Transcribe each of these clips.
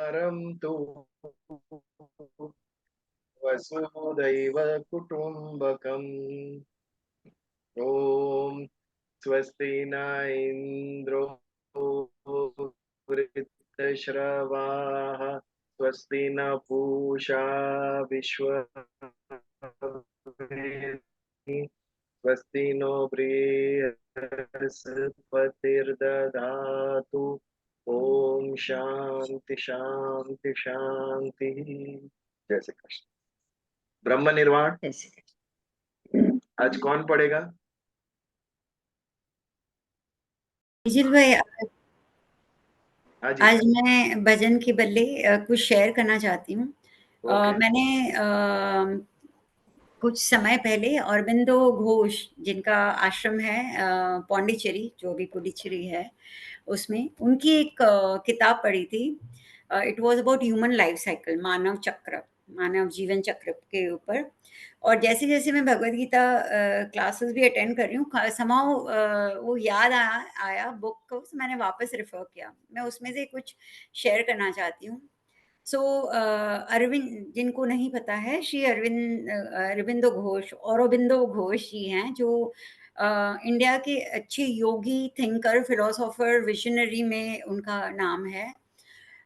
तु वसुदैव कुटुम्बकम्। ॐ स्वस्ति न इन्द्रो वृद्धश्रवाः स्वस्ति न पूषा विश्ववेदाः स्वस्ति नो बृहस्पतिर्दधातु। ओम शांति शांति शांति। जय श्री कृष्ण। ब्रह्म निर्वाण आज कौन पढ़ेगा? निखिल भाई, हाँ जी। आज मैं भजन के बदले कुछ शेयर करना चाहती हूँ। ओके। मैंने कुछ समय पहले अरबिंदो घोष, जिनका आश्रम है पौंडीचेरी, जो भी पुडुचेरी है, उसमें उनकी एक किताब पढ़ी थी। It was about human life cycle, मानव चक्र, मानव जीवन चक्र के ऊपर। और जैसे-जैसे मैं भगवद गीता क्लासेस भी अटेंड कर रही हूँ, समहाउ वो याद आया बुक को, तो मैंने वापस रेफ़र किया। मैं उसमें से कुछ शेयर करना चाहती हूँ। सो अरविंद, जिनको नहीं पता है, श्री अरविंदो घोष, औरोबिंदो घोष जी हैं, जो इंडिया के अच्छे योगी, थिंकर, फिलोसोफर, विज़नरी में उनका नाम है।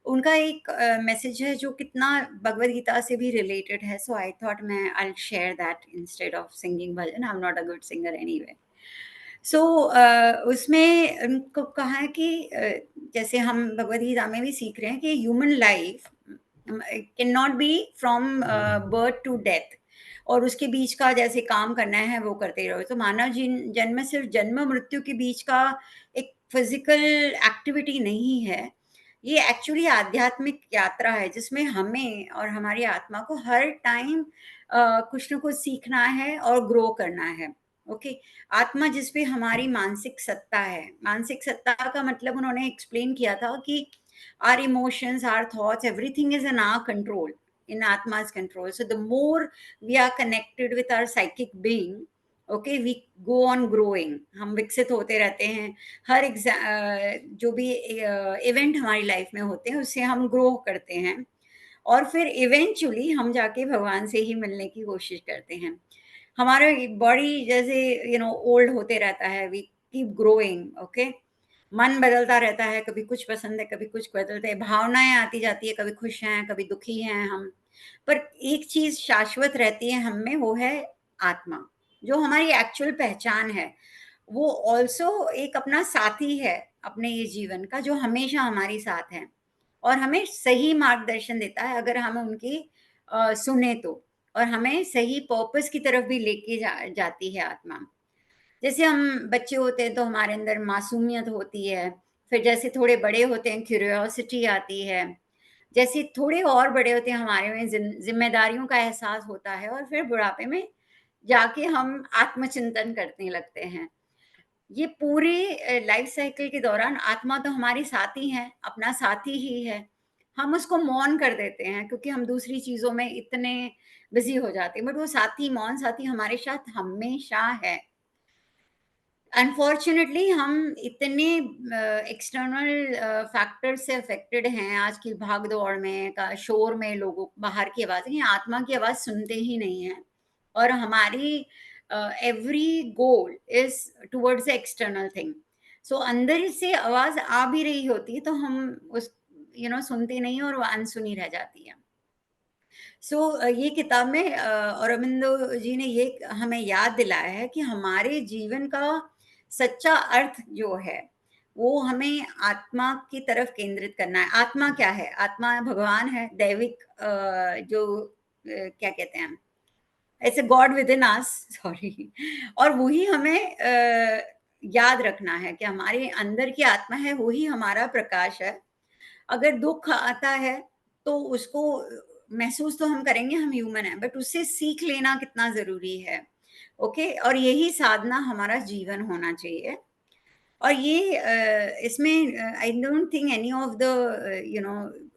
उनका एक मैसेज है जो कितना भगवद गीता से भी रिलेटेड है, सो आई थॉट मैं I will share that instead of singing bhajan. I am not a good singer anyway. So उसमें उनको कहा है कि जैसे हम भगवद गीता में भी सीख रहे हैं कि human life can not be from birth to death, और उसके बीच का जैसे काम करना है वो करते रहो। तो मानव जन्म सिर्फ जन्म मृत्यु के बीच का एक फिजिकल एक्टिविटी नहीं है, ये एक्चुअली आध्यात्मिक यात्रा है, जिसमें हमें और हमारी आत्मा को हर टाइम कुछ ना कुछ सीखना है और ग्रो करना है। ओके। आत्मा जिस पे हमारी मानसिक सत्ता है, मानसिक सत्ता का मतलब उन्होंने एक्सप्लेन किया था कि our emotions, our thoughts, everything is in our control, in Atma's control. So the more we are connected with our psychic being, okay, we go on growing, हम विकसित होते रहते हैं। हर जो भी इवेंट हमारी लाइफ में होते हैं, उससे हम ग्रो करते हैं, और फिर इवेंचुअली हम जाके भगवान से ही मिलने की कोशिश करते हैं। हमारा बॉडी जैसे ओल्ड होते रहता है, वी कीप ग्रोइंग। ओके। मन बदलता रहता है, कभी कुछ पसंद है, कभी कुछ बदलते हैं, भावनाएं आती जाती है, कभी खुश हैं, कभी दुखी हैं हम। पर एक चीज शाश्वत रहती है हम में, वो है आत्मा, जो हमारी एक्चुअल पहचान है। वो ऑल्सो एक अपना साथी है अपने ये जीवन का, जो हमेशा हमारी साथ है और हमें सही मार्गदर्शन देता है अगर हम उनकी सुने तो, और हमें सही पर्पस की तरफ भी लेके जाती है आत्मा। जैसे हम बच्चे होते हैं तो हमारे अंदर मासूमियत होती है, फिर जैसे थोड़े बड़े होते हैं क्यूरियोसिटी आती है, जैसे थोड़े और बड़े होते हैं हमारे में जिम्मेदारियों का एहसास होता है, और फिर बुढ़ापे में जाके हम आत्मचिंतन करने लगते हैं। ये पूरे लाइफ साइकिल के दौरान आत्मा तो हमारी साथी है, अपना साथी ही है। हम उसको मौन कर देते हैं क्योंकि हम दूसरी चीज़ों में इतने बिज़ी हो जाते हैं, बट वो साथी, मौन साथी हमारे साथ हमेशा है। अनफॉर्च्युनेटली हम इतने एक्सटर्नल फैक्टर्स से अफेक्टेड हैं आज की भाग-दौड़ में, का शोर में, लोगों बाहर की आवाज़ें, ये आत्मा की आवाज़ सुनते ही नहीं हैं, और हमारी every goal is towards the external thing. So अंदर से आवाज़ आ भी रही होती है तो हम उस सुनते नहीं, और वो अनसुनी रह जाती है। ये किताब में औरोबिंदो जी ने ये हमें याद दिलाया है कि हमारे जीवन का सच्चा अर्थ जो है, वो हमें आत्मा की तरफ केंद्रित करना है। आत्मा क्या है? आत्मा भगवान है, दैविक क्या कहते हैं, it's a God with in us, sorry. और वही हमें याद रखना है कि हमारे अंदर की आत्मा है, वही हमारा प्रकाश है। अगर दुःख आता है, तो उसको महसूस तो हम करेंगे, हम ह्यूमन हैं, बट उससे सीख लेना कितना ज़रूरी है, ओके? और यही साधना हमारा जीवन होना चाहिए। और ये इसमें I don't think any of the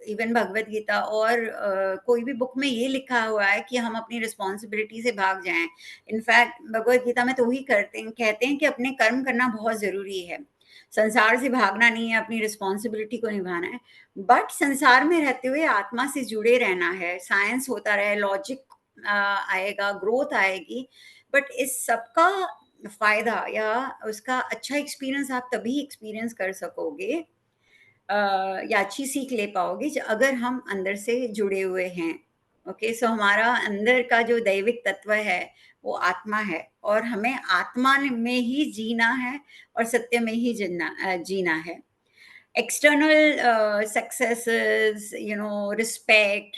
even Bhagavad Gita और कोई भी बुक में ये लिखा हुआ है कि हम अपनी रिस्पॉन्सिबिलिटी से भाग जाएँ। इनफैक्ट भगवद गीता में तो वही कहते हैं कि अपने कर्म करना बहुत ज़रूरी है। संसार से भागना नहीं है, अपनी रिस्पॉन्सिबिलिटी को निभाना है, बट संसार में रहते हुए आत्मा से जुड़े रहना है। साइंस होता रहे, लॉजिक आएगा, ग्रोथ आएगी, बट इस सबका फायदा या उसका अच्छा एक्सपीरियंस आप तभी एक्सपीरियंस कर सकोगे या अच्छी सीख ले पाओगे अगर हम अंदर से जुड़े हुए हैं। ओके, सो हमारा अंदर का जो दैविक तत्व है वो आत्मा है, और हमें आत्मा में ही जीना है और सत्य में ही जीना है। एक्सटर्नल सक्सेसेस, रिस्पेक्ट,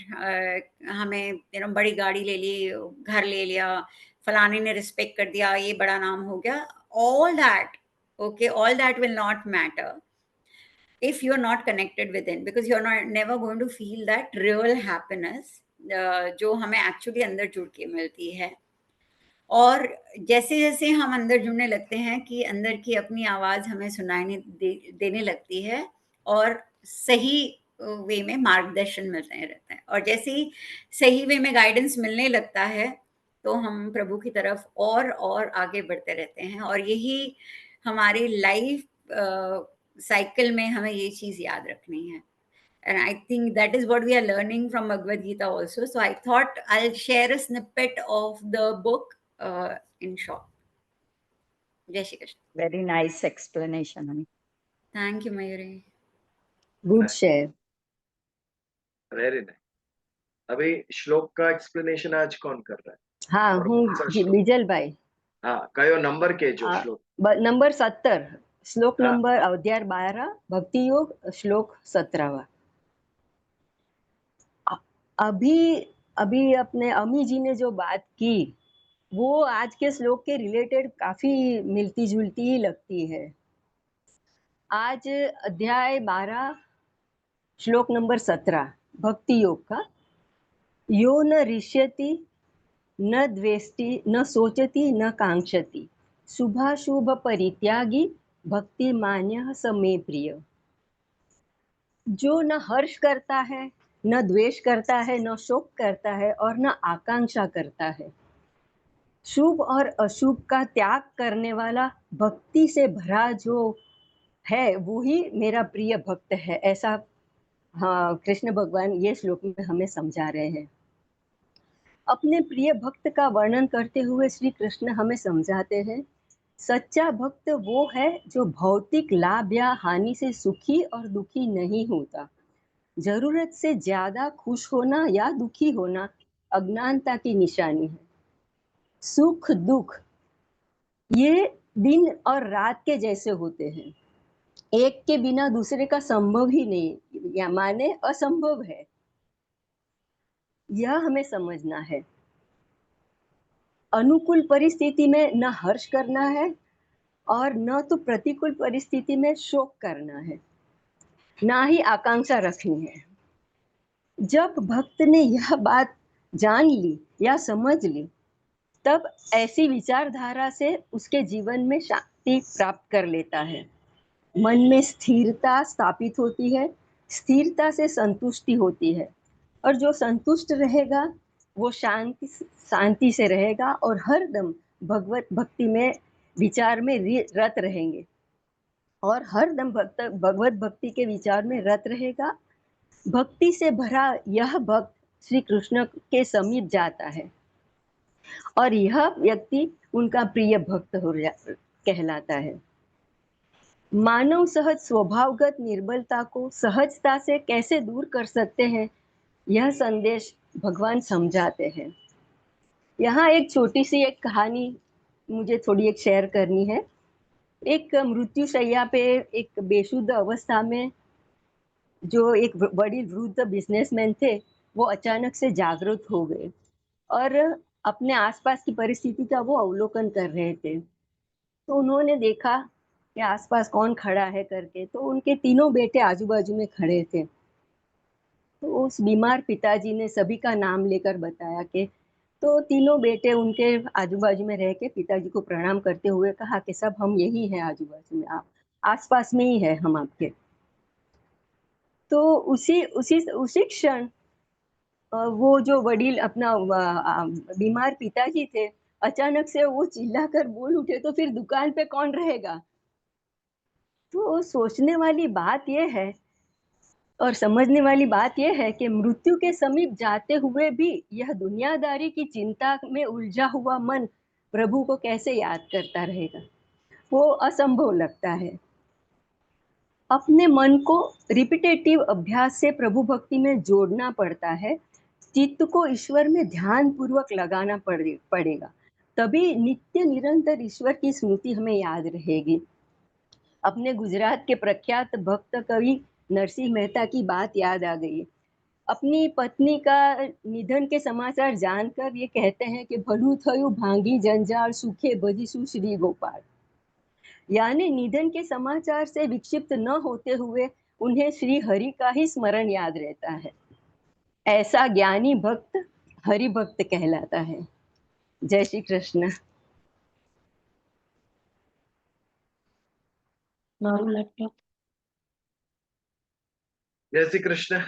हमें बड़ी गाड़ी ले ली, घर ले लिया, फलाने ने रिस्पेक्ट कर दिया, ये बड़ा नाम हो गया, all that, okay, all that will not matter if you're not connected within, because you're not never going to feel that real happiness जो हमें एक्चुअली अंदर जुड़ के मिलती है। और जैसे जैसे हम अंदर जुड़ने लगते हैं कि अंदर की अपनी आवाज़ हमें सुनाई देने लगती है, और सही वे में मार्गदर्शन मिलते रहता है, और जैसे ही सही वे में गाइडेंस मिलने लगता है तो हम प्रभु की तरफ और आगे बढ़ते रहते हैं। और यही हमारी लाइफ साइकिल में हमें ये चीज़ याद रखनी है। And I think that is what we are learning from Bhagavad Gita also. So I thought I'll share a snippet of the book in short. Jai Shri Krishna. Very nice explanation, honey. Thank you, Mayuri. Good share. Very nice. अभी श्लोक का explanation आज कौन कर रहा है? हाँ, और हूँ कौन सा श्लोक? बिजल भाई। हाँ, कयो नंबर के जो श्लोक? नंबर 17, श्लोक हाँ। नंबर अध्याय 12, भक्ति योग, श्लोक 17। अभी अपने अमी जी ने जो बात की वो आज के श्लोक के रिलेटेड काफी मिलती जुलती ही लगती है। आज अध्याय 12 श्लोक नंबर 17 भक्ति योग का, यो न रिष्यति न द्वेष्टि न सोचति न कांक्षति शुभाशुभ परित्यागी भक्ति मान्यः स मे प्रिय। जो न हर्ष करता है, न द्वेष करता है, न शोक करता है और न आकांक्षा करता है, शुभ और अशुभ का त्याग करने वाला, भक्ति से भरा जो है वो ही मेरा प्रिय भक्त है। ऐसा हाँ कृष्ण भगवान ये श्लोक में हमें समझा रहे हैं। अपने प्रिय भक्त का वर्णन करते हुए श्री कृष्ण हमें समझाते हैं, सच्चा भक्त वो है जो भौतिक लाभ या हानि से सुखी और दुखी नहीं होता। जरूरत से ज्यादा खुश होना या दुखी होना अज्ञानता की निशानी है। सुख दुख ये दिन और रात के जैसे होते हैं, एक के बिना दूसरे का संभव ही नहीं, या माने असंभव है। यह हमें समझना है। अनुकूल परिस्थिति में न हर्ष करना है और न तो प्रतिकूल परिस्थिति में शोक करना है, ना ही आकांक्षा रखनी है। जब भक्त ने यह बात जान ली या समझ ली, तब ऐसी विचारधारा से उसके जीवन में शांति प्राप्त कर लेता है। मन में स्थिरता स्थापित होती है, स्थिरता से संतुष्टि होती है, और जो संतुष्ट रहेगा वो शांति से रहेगा और हरदम भगवत भक्ति में विचार में रत रहेंगे, और हरदम भगवत भक्ति के विचार में रत रहेगा। भक्ति से भरा यह भक्त श्री कृष्ण के समीप जाता है और यह व्यक्ति उनका प्रिय भक्त कहलाता है। मानव सहज स्वभावगत निर्बलता को सहजता से कैसे दूर कर सकते हैं, यह संदेश भगवान समझाते हैं। यहाँ एक छोटी सी एक कहानी मुझे थोड़ी एक शेयर करनी है। एक मृत्युशैया पे एक बेशुद्ध अवस्था में जो एक बड़ी वृद्ध बिजनेसमैन थे, वो अचानक से जागृत हो गए और अपने आसपास की परिस्थिति का वो अवलोकन कर रहे थे। तो उन्होंने देखा कि आसपास कौन खड़ा है करके, तो उनके तीनों बेटे आजू बाजू में खड़े थे। तो उस बीमार पिताजी ने सभी का नाम लेकर बताया कि, तो तीनों बेटे उनके आजू बाजू में रह के पिताजी को प्रणाम करते हुए कहा कि सब हम यही हैं आजू बाजू में, आप आसपास में ही है हम आपके। तो उसी क्षण वो जो वडील अपना बीमार पिताजी थे, अचानक से वो चिल्लाकर बोल उठे, तो फिर दुकान पे कौन रहेगा। तो सोचने वाली बात यह है और समझने वाली बात यह है कि मृत्यु के समीप जाते हुए भी यह दुनियादारी की चिंता में उलझा हुआ मन प्रभु को कैसे याद करता रहेगा, वो असंभव लगता है। अपने मन को रिपीटेटिव अभ्यास से प्रभु भक्ति में जोड़ना पड़ता है। चित्त को ईश्वर में ध्यान पूर्वक लगाना पड़ेगा, तभी नित्य निरंतर ईश्वर की स्मृति हमें याद रहेगी। अपने गुजरात के प्रख्यात भक्त कवि नरसिंह मेहता की बात याद आ गई। अपनी पत्नी का निधन के समाचार जानकर ये कहते हैं कि भलू थयु भांगी जंजाल सुखे भजिसु श्री गोपाल। यानी निधन के समाचार से विक्षिप्त न होते हुए उन्हें श्री हरि का ही स्मरण याद रहता है। ऐसा ज्ञानी भक्त हरि भक्त कहलाता है। जय श्री कृष्ण। जय श्री कृष्ण।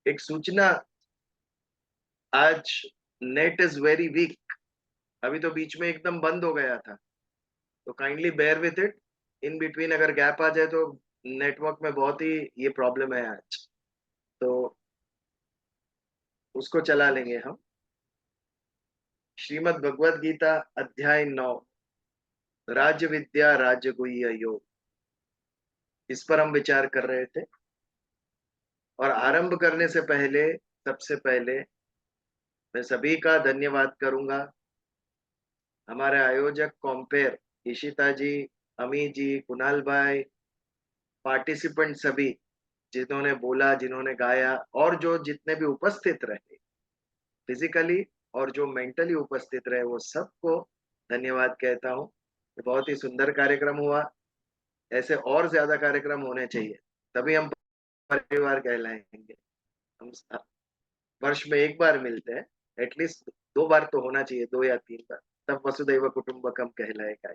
एक सूचना, आज नेट इज वेरी वीक। अभी तो बीच में एकदम बंद हो गया था, तो kindly bear with it. In between अगर गैप आ जाए तो नेटवर्क में बहुत ही ये प्रॉब्लम है आज, तो उसको चला लेंगे हम। श्रीमद् भगवद गीता अध्याय 9, राज विद्या राजगुह्य योग, इस पर हम विचार कर रहे थे। और आरंभ करने से पहले, सबसे पहले मैं सभी का धन्यवाद करूंगा। हमारे आयोजक कॉम्पेयर, इशिता जी, अमी जी, कुणाल भाई, पार्टिसिपेंट सभी जिन्होंने बोला, जिन्होंने गाया, और जो जितने भी उपस्थित रहे फिजिकली और जो मेंटली उपस्थित रहे, वो सबको धन्यवाद कहता हूँ। बहुत ही सुंदर कार्यक्रम हुआ। ऐसे और ज्यादा कार्यक्रम होने चाहिए, तभी हम परिवार कहलाएंगे। हम वर्ष में एक बार मिलते हैं, एटलीस्ट 2 बार तो होना चाहिए, 2 या 3 बार, तब वसुदैव कुटुंबकम कहलाएगा।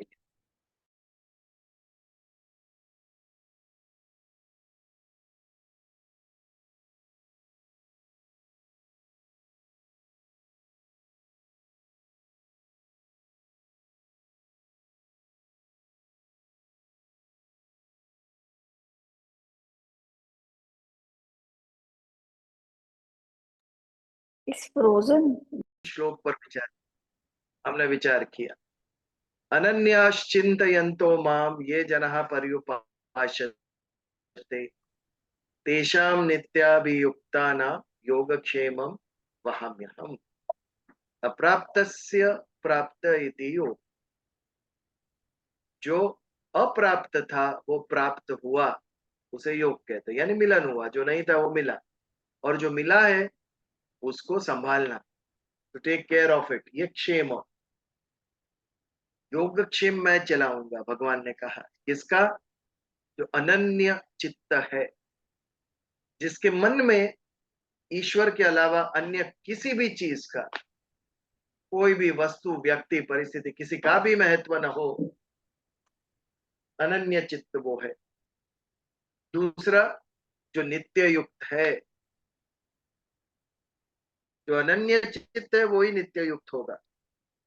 इस फ्रोजन श्लोक पर हमने विचार किया। अनन्याश्चिन्तयन्तो माम ये जनः पर्युपासते तेषां नित्याभियुक्तानां योगक्षेमं वहाम्यहम्। अप्राप्तस्य प्राप्त इति योग। जो अप्राप्त था वो प्राप्त हुआ, उसे योग कहते हैं, यानी मिलन हुआ। जो नहीं था वो मिला, और जो मिला है उसको संभालना, to take care of it, ये क्षेम। योगक्षेम मैं चलाऊंगा, भगवान ने कहा। किसका? जो अनन्य चित्त है, जिसके मन में ईश्वर के अलावा अन्य किसी भी चीज का, कोई भी वस्तु, व्यक्ति, परिस्थिति, किसी का भी महत्व न हो, अनन्य चित्त वो है। दूसरा, जो नित्य युक्त है, जो अनन्य चित्त है, वो ही नित्य युक्त होगा।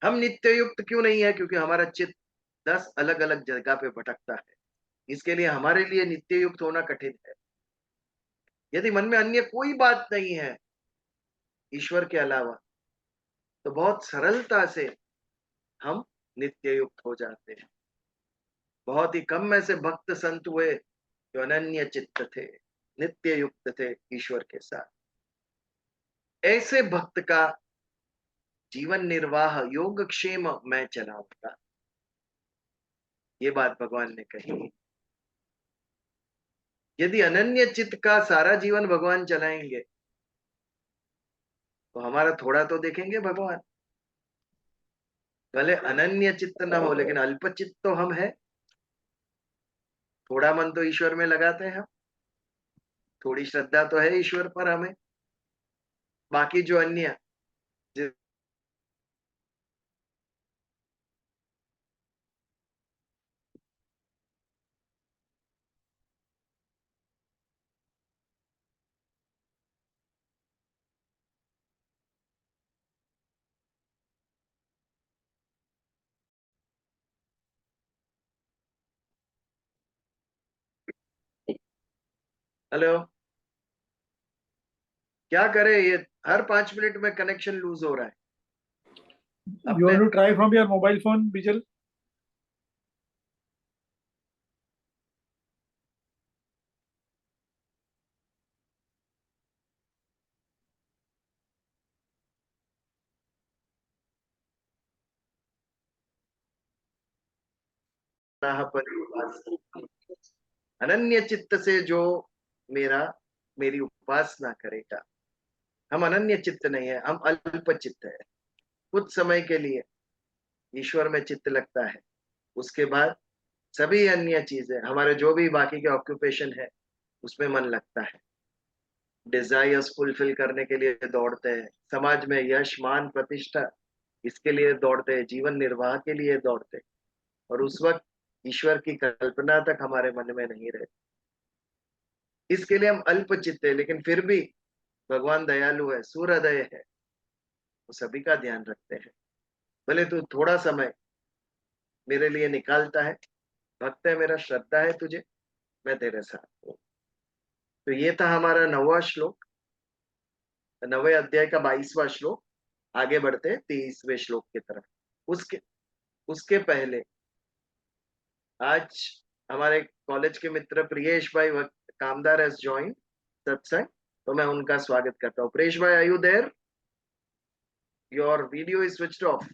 हम नित्य युक्त क्यों नहीं है? क्योंकि हमारा चित्त 10 अलग अलग जगह पे भटकता है। इसके लिए हमारे लिए नित्य युक्त होना कठिन है। यदि मन में अन्य कोई बात नहीं है ईश्वर के अलावा, तो बहुत सरलता से हम नित्य युक्त हो जाते हैं। बहुत ही कम में से भक्त संत हुए जो अनन्य चित्त थे, नित्य युक्त थे ईश्वर के साथ। ऐसे भक्त का जीवन निर्वाह योगक्षेम मैं चलाऊंगा, ये बात भगवान ने कही। यदि अनन्य चित्त का सारा जीवन भगवान चलाएंगे, तो हमारा थोड़ा तो देखेंगे भगवान। भले अनन्य चित्त न हो, लेकिन अल्प चित्त तो हम है। थोड़ा मन तो ईश्वर में लगाते हैं हम, थोड़ी श्रद्धा तो है ईश्वर पर हमें। बाकी जो अन्य हेलो, क्या करे, ये हर 5 मिनट में कनेक्शन लूज हो रहा है। You want to try from your mobile phone, Bijal? अनन्य चित्त से जो मेरी उपासना करेगा। हम अनन्य चित्त नहीं है, हम अल्प चित्त है। कुछ समय के लिए ईश्वर में चित्त लगता है, उसके बाद सभी अन्य चीजें, हमारे जो भी बाकी के ऑक्यूपेशन है उसमें मन लगता है। डिजायर्स फुलफिल करने के लिए दौड़ते हैं, समाज में यश मान प्रतिष्ठा इसके लिए दौड़ते हैं, जीवन निर्वाह के लिए दौड़ते हैं, और उस वक्त ईश्वर की कल्पना तक हमारे मन में नहीं रहती। इसके लिए हम अल्प चित्त है, लेकिन फिर भी भगवान दयालु है, सूर्योदय है, वो सभी का ध्यान रखते हैं। भले तू थोड़ा समय मेरे लिए निकालता है, भक्त है मेरा, श्रद्धा है तुझे, मैं तेरे साथ हूँ। तो ये था हमारा 9वां श्लोक, 9वें अध्याय का 22वां श्लोक। आगे बढ़ते हैं 23वें श्लोक की तरफ। उसके उसके पहले आज हमारे कॉलेज के मित्र प्रियेश भाई कामदार हैज ज्वाइन सत्संग, तो मैं उनका स्वागत करता हूँ। प्रियेश भाई, are you there? Your video is switched off.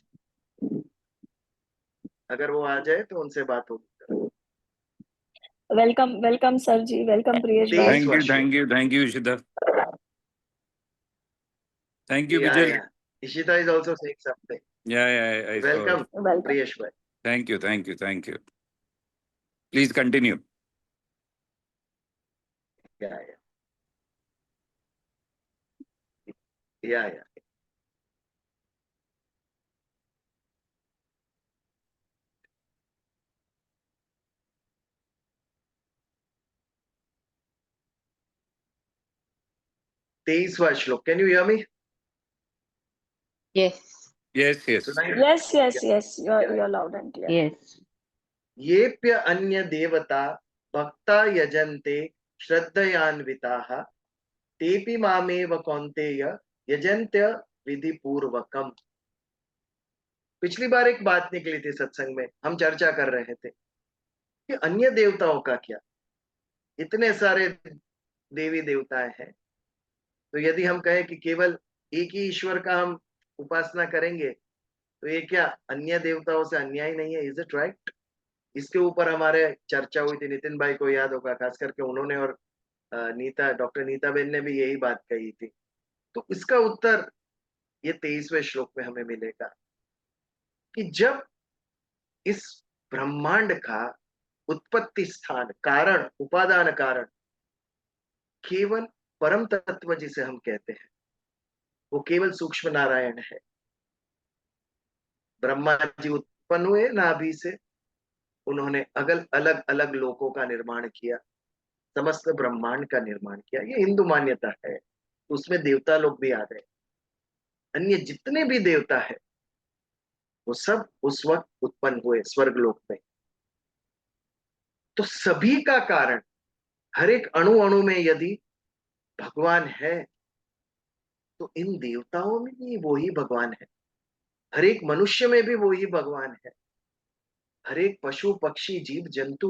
अगर वो आ जाए तो उनसे बात होगी। Welcome sir ji, welcome Priyesh भाई। Thank you, Ishita. Thank you, Bijal. Yeah. Ishita is also saying something. Yeah, I saw. Welcome, Welcome. Priyesh bhai. Thank you. Please continue. Yeah. तेईसवां श्लोक. Can you hear me? Yes. Yes. Yes. You're loud and clear. Yes. येप्य अन्य देवता भक्ता यजन्ते श्रद्धयान्विताः तेपि मामेव कौन्तेय यजन्त्य विधि पूर्वकम। पिछली बार एक बात निकली थी सत्संग में, हम चर्चा कर रहे थे कि अन्य देवताओं का क्या, इतने सारे देवी देवताएं हैं, तो यदि हम कहें कि केवल एक ही ईश्वर का हम उपासना करेंगे तो ये क्या अन्य देवताओं से अन्याय नहीं है? Is it right? इसके ऊपर हमारे चर्चा हुई थी, नितिन भाई को याद होगा, खास करके उन्होंने, और डॉक्टर नीता बेन ने भी यही बात कही थी। तो इसका उत्तर ये 23वें श्लोक में हमें मिलेगा कि जब इस ब्रह्मांड का उत्पत्ति स्थान, कारण, उपादान कारण केवल परम तत्व जिसे हम कहते हैं, वो केवल सूक्ष्म नारायण है। ब्रह्मा जी उत्पन्न हुए नाभि से, उन्होंने अलग अलग लोकों का निर्माण किया, समस्त ब्रह्मांड का निर्माण किया। ये हिंदू मान्यता है, उसमें देवता लोग भी आ गए। अन्य जितने भी देवता है वो सब उस वक्त उत्पन्न हुए स्वर्ग लोक में। तो सभी का कारण, हर एक अणु अणु में यदि भगवान है तो इन देवताओं में भी वो ही भगवान है, हर एक मनुष्य में भी वो ही भगवान है, हर एक पशु पक्षी जीव जंतु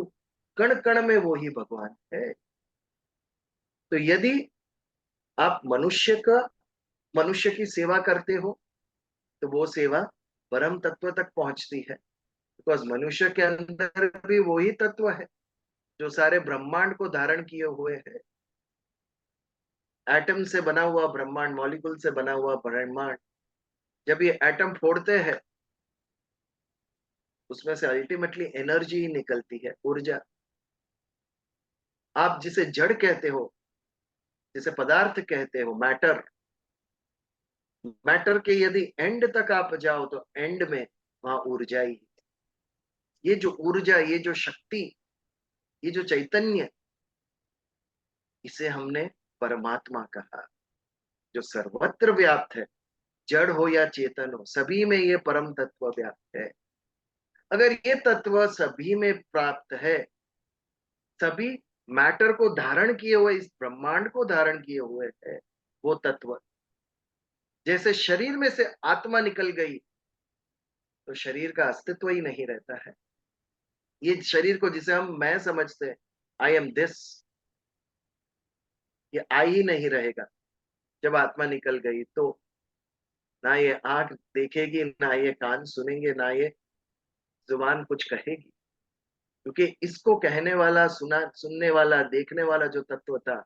कण कण में वो ही भगवान है। तो यदि आप मनुष्य की सेवा करते हो तो वो सेवा परम तत्व तक पहुंचती है, बिकॉज मनुष्य के अंदर भी वही तत्व है जो सारे ब्रह्मांड को धारण किए हुए है। एटम से बना हुआ ब्रह्मांड, मॉलिक्यूल से बना हुआ ब्रह्मांड, जब ये एटम फोड़ते हैं उसमें से अल्टीमेटली एनर्जी निकलती है, ऊर्जा। आप जिसे जड़ कहते हो, जिसे पदार्थ कहते हो, मैटर के यदि एंड तक आप जाओ तो एंड में वहां ऊर्जा ही, ये जो ऊर्जा, ये जो शक्ति, ये जो चैतन्य, इसे हमने परमात्मा कहा, जो सर्वत्र व्याप्त है, जड़ हो या चेतन हो, सभी में ये परम तत्व व्याप्त है। अगर ये तत्व सभी में प्राप्त है, सभी मैटर को धारण किए हुए, इस ब्रह्मांड को धारण किए हुए है वो तत्व। जैसे शरीर में से आत्मा निकल गई तो शरीर का अस्तित्व ही नहीं रहता है। ये शरीर को जिसे हम मैं समझते हैं, आई एम दिस, ये आई ही नहीं रहेगा। जब आत्मा निकल गई तो ना ये आंख देखेगी, ना ये कान सुनेंगे, ना ये जुबान कुछ कहेगी, क्योंकि इसको कहने वाला, सुनने वाला, देखने वाला जो तत्व था,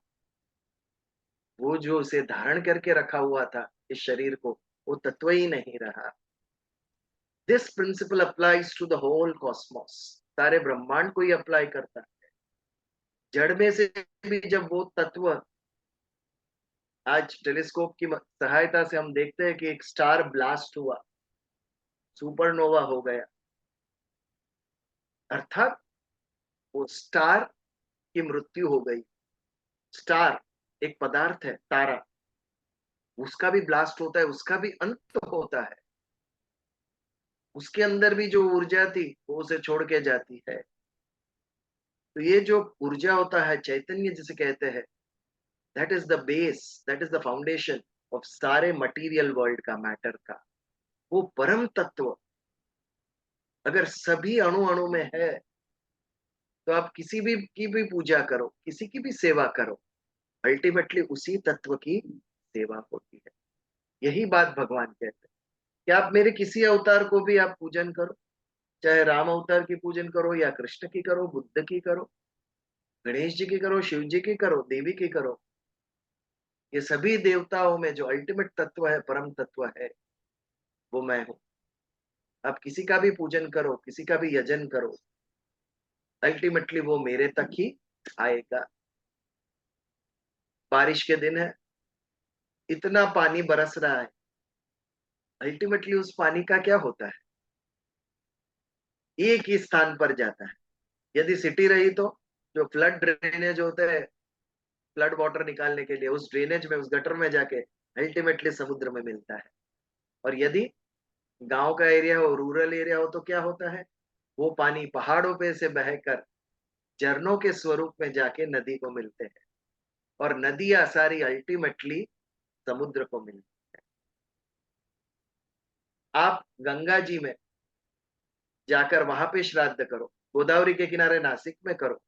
वो जो उसे धारण करके रखा हुआ था इस शरीर को, वो तत्व ही नहीं रहा। This principle applies to the whole cosmos, सारे ब्रह्मांड को ही अप्लाई करता है। जड़ में से भी जब वो तत्व, आज टेलीस्कोप की सहायता से हम देखते हैं कि एक स्टार ब्लास्ट हुआ, सुपरनोवा हो गया, अर्थात वो स्टार की मृत्यु हो गई। स्टार एक पदार्थ है, तारा, उसका भी ब्लास्ट होता है, उसका भी अंत होता है। उसके अंदर भी जो ऊर्जा थी वो उसे छोड़ के जाती है। तो ये जो ऊर्जा होता है, चैतन्य जिसे कहते हैं, that is the base, that is the foundation of सारे मटेरियल वर्ल्ड का, मैटर का। वो परम तत्व अगर सभी अणु अणु में है तो आप किसी भी की भी पूजा करो, किसी की भी सेवा करो, अल्टीमेटली उसी तत्व की सेवा होती है। यही बात भगवान कहते हैं कि आप मेरे किसी अवतार को भी आप पूजन करो, चाहे राम अवतार की पूजन करो या कृष्ण की करो, बुद्ध की करो, गणेश जी की करो, शिव जी की करो, देवी की करो, ये सभी देवताओं में जो अल्टीमेट तत्व है, परम तत्व है, वो मैं हूं। आप किसी का भी पूजन करो, किसी का भी यजन करो, अल्टीमेटली वो मेरे तक ही आएगा। बारिश के दिन है, इतना पानी बरस रहा है, अल्टीमेटली उस पानी का क्या होता है? एक ही स्थान पर जाता है। यदि सिटी रही तो जो फ्लड ड्रेनेज होते हैं, फ्लड वाटर निकालने के लिए, उस ड्रेनेज में, उस गटर में जाके अल्टीमेटली समुद्र में मिलता है। और यदि गांव का एरिया हो, रूरल एरिया हो, तो क्या होता है? वो पानी पहाड़ों पे से बहकर झरनों के स्वरूप में जाके नदी को मिलते हैं, और नदियां सारी अल्टीमेटली समुद्र को मिलती है। आप गंगा जी में जाकर वहां पे श्राद्ध करो, गोदावरी के किनारे नासिक में करो,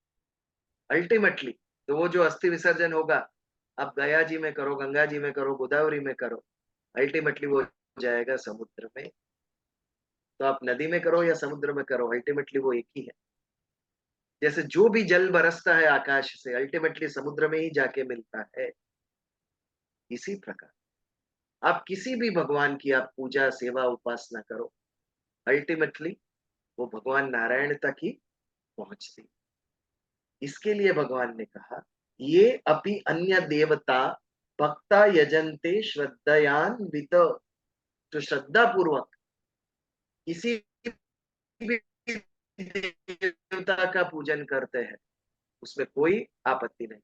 अल्टीमेटली तो वो जो अस्थि विसर्जन होगा, आप गया जी में करो, गंगा जी में करो, गोदावरी में करो, अल्टीमेटली वो जाएगा समुद्र में। तो आप नदी में करो या समुद्र में करो, अल्टीमेटली वो एक ही है। जैसे जो भी जल बरसता है आकाश से, अल्टीमेटली समुद्र में ही जाके मिलता है। इसी प्रकार आप किसी भी भगवान की आप पूजा, सेवा, उपासना करो, अल्टीमेटली वो भगवान नारायण तक ही पहुंचती। इसके लिए भगवान ने कहा, ये अपि अन्य देवता भक्ता यजन्ते श्रद्धयान्वित, जो श्रद्धा पूर्वक किसी भी देवता का पूजन करते हैं, उसमें कोई आपत्ति नहीं।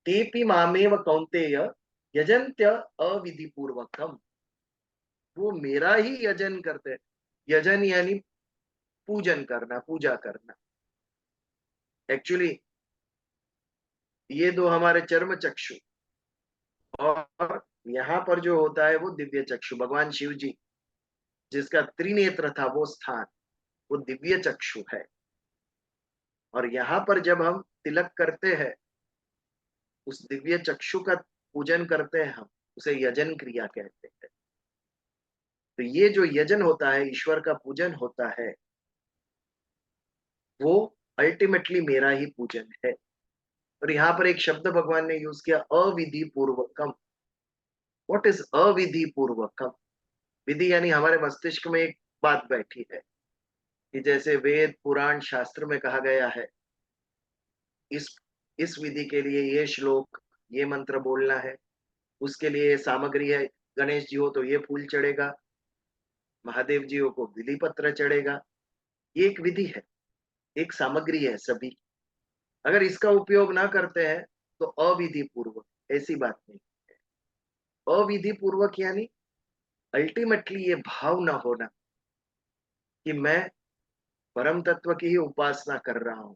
तेपि मामेव कौन्तेय यजन्त्य अविधि पूर्वकम, वो मेरा ही यजन करते हैं। यजन यानी पूजन करना, पूजा करना। एक्चुअली ये दो हमारे चर्म चक्षु, और यहाँ पर जो होता है वो दिव्य चक्षु, भगवान शिव जी जिसका त्रिनेत्र था वो स्थान, वो दिव्य चक्षु है। और यहाँ पर जब हम तिलक करते हैं, उस दिव्य चक्षु का पूजन करते हैं हम, उसे यजन क्रिया कहते हैं। तो ये जो यजन होता है, ईश्वर का पूजन होता है, वो अल्टीमेटली मेरा ही पूजन है। और यहाँ पर एक शब्द भगवान ने यूज किया, अविधि पूर्वकम। What is अविधि पूर्वकम? विधि यानी हमारे मस्तिष्क में एक बात बैठी है कि जैसे वेद, पुराण, शास्त्र में कहा गया है, इस इस विधि के लिए ये श्लोक, ये मंत्र बोलना है, उसके लिए ये सामग्री है। गणेश जी हो तो ये फूल चढ़ेगा, महादेव जी हो को बिली पत्र चढ़ेगा। ये एक विधि है, एक सामग्री है सभी। अगर इसका उपयोग ना करते हैं तो अविधि पूर्वक, ऐसी बात नहीं है। अविधि पूर्वक यानी अल्टीमेटली ये भाव ना होना कि मैं परम तत्व की ही उपासना कर रहा हूं,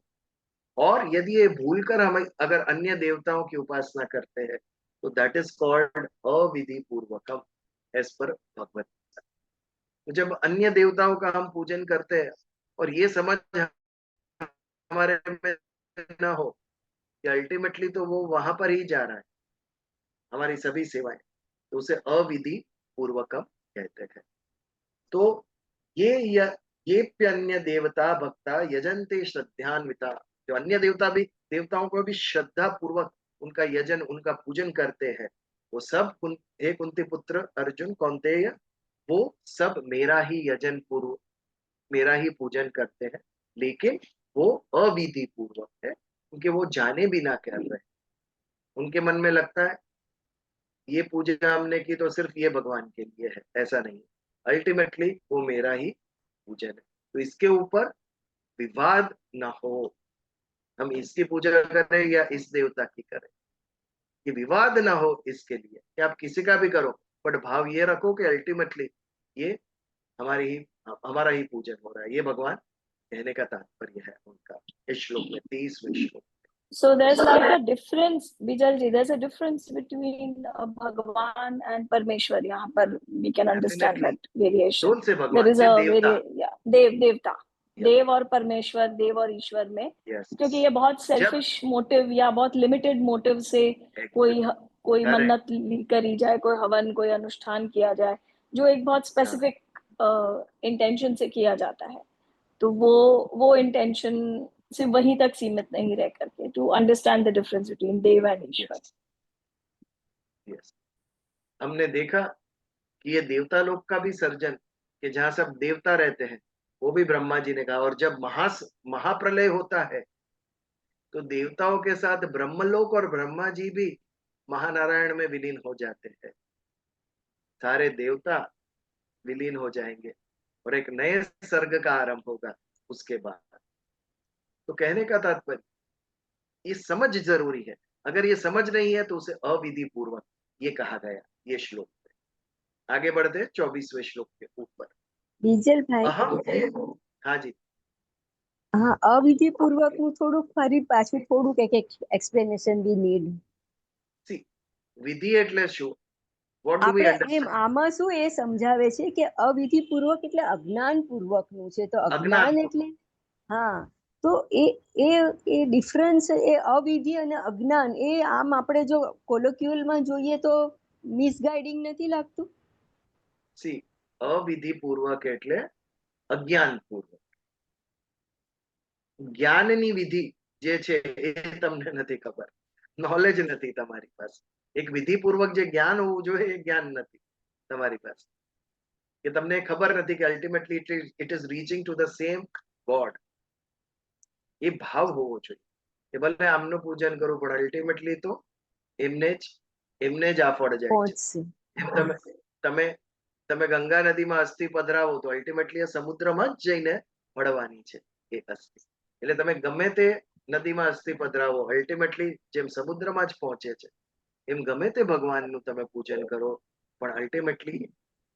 और यदि ये भूलकर हम अगर अन्य देवताओं की उपासना करते हैं तो दैट इज कॉल्ड अविधि पूर्वकम एज पर भगवत। तो जब अन्य देवताओं का हम पूजन करते हैं और ये समझ हमारे में ना हो कि अल्टीमेटली तो वो वहां पर ही जा रहा है हमारी सभी सेवाएं, तो उसे अविधि पूर्वकम कहते हैं। तो ये अन्य देवता भक्ता यजंते श्रद्धान्विता, जो अन्य देवता भी देवताओं को भी श्रद्धा पूर्वक उनका यजन उनका पूजन करते हैं, वो सब हे कुंती पुत्र अर्जुन कौन्तेय, वो सब मेरा ही यजन पूर्व मेरा ही पूजन करते हैं, लेकिन वो अविधि पूर्वक है क्योंकि वो जाने बिना कर रहे हैं। उनके मन में लगता है ये पूजा हमने की तो सिर्फ ये भगवान के लिए है, ऐसा नहीं। अल्टीमेटली वो मेरा ही पूजन है, तो इसके ऊपर विवाद ना हो, हम इसकी पूजा करें या इस देवता की करें, ये विवाद ना हो इसके लिए कि आप किसी का भी करो, बट भाव ये रखो कि अल्टीमेटली ये हमारी ही हमारा ही पूजन हो रहा है। ये भगवान कहने का तात्पर्य है उनका इस श्लोक में 30वें श्लोक। So there's like a difference, Bijal ji, there's a difference between Bhagwan and Parmeshwar. यहाँ पर we can understand Definitely. that variation. कौन से There भगवान? is ये a देवता। देवता, Yeah. देव और परमेश्वर, देव और ईश्वर में, Yes. क्योंकि ये बहुत सेल्फिश मोटिव या बहुत लिमिटेड मोटिव से कोई Correct. मन्नत करी जाए, कोई हवन, कोई अनुष्ठान किया जाए, जो एक बहुत स्पेसिफिक इंटेंशन से किया जाता है, तो वो इंटेंशन सिर्फ वहीं तक सीमित नहीं रह करके, to understand the difference between dev and Ishwar. Yes. हमने देखा कि ये देवता लोक का भी सर्जन, कि जहाँ सब देवता रहते हैं, वो भी ब्रह्मा जी ने कहा। और जब महाप्रलय होता है तो देवताओं के साथ ब्रह्मलोक और ब्रह्मा जी भी महानारायण में विलीन हो जाते हैं। सारे देवता विलीन हो जाएंगे और एक नए सर्ग का आरंभ होगा उसके बाद। तो कहने का तात्पर्य ये समझ जरूरी है, अगर ये समझ नहीं है तो उसे अविधि पूर्वक ये कहा गया ये श्लोक में। आगे बढ़ते हैं 24वें श्लोक के ऊपर। બીજલ ભાઈ हाँ जी, હા અવિધિ પૂર્વક નું થોડુંક ફરી પાછું થોડુંક એક એક્સપ્લેનેશન વી નીડ વિધિ એટલે શું? What do we આપણે understand? એમ આમાં શું એ સમજાવે છે કે અવિધિ પૂર્વક એટલે અજ્ઞાન પૂર્વક નું છે, તો અજ્ઞાન એટલે હા, તો એ ડિફરન્સ એ અવિધિ અને અજ્ઞાન એ આમ આપણે જો કોલોક્યુઅલમાં જોઈએ તો મિસગાઈડિંગ નથી લાગતું? સી અવિધિ પૂર્વક એટલે અજ્ઞાન પૂર્વક, જ્ઞાનની વિધિ જે છે એ તમને નથી ખબર, નોલેજ નથી તમારી પાસે। એક વિધિ પૂર્વક જે જ્ઞાન હોવું જોઈએ એ જ્ઞાન નથી તમારી પાસે, કે તમને ખબર નથી કે ultimately it is reaching to the same God. એ ભાવ હોવો જોઈએ કે ભલે આમનું પૂજન કરું પણ અલ્ટિમેટલી તો એમને જ આ ફળ જાય છે। એમ તમે તમે ગંગા નદીમાં અસ્થિ પધરાવો તો અલ્ટિમેટલી આ સમુદ્રમાં જ જઈને મળવાની છે એ અસ્થિ। એટલે તમે ગમે તે નદીમાં અસ્થિ પધરાવો અલ્ટિમેટલી જેમ સમુદ્રમાં જ પહોંચે છે એમ ગમે તે ભગવાનનું તમે પૂજન કરો પણ અલ્ટિમેટલી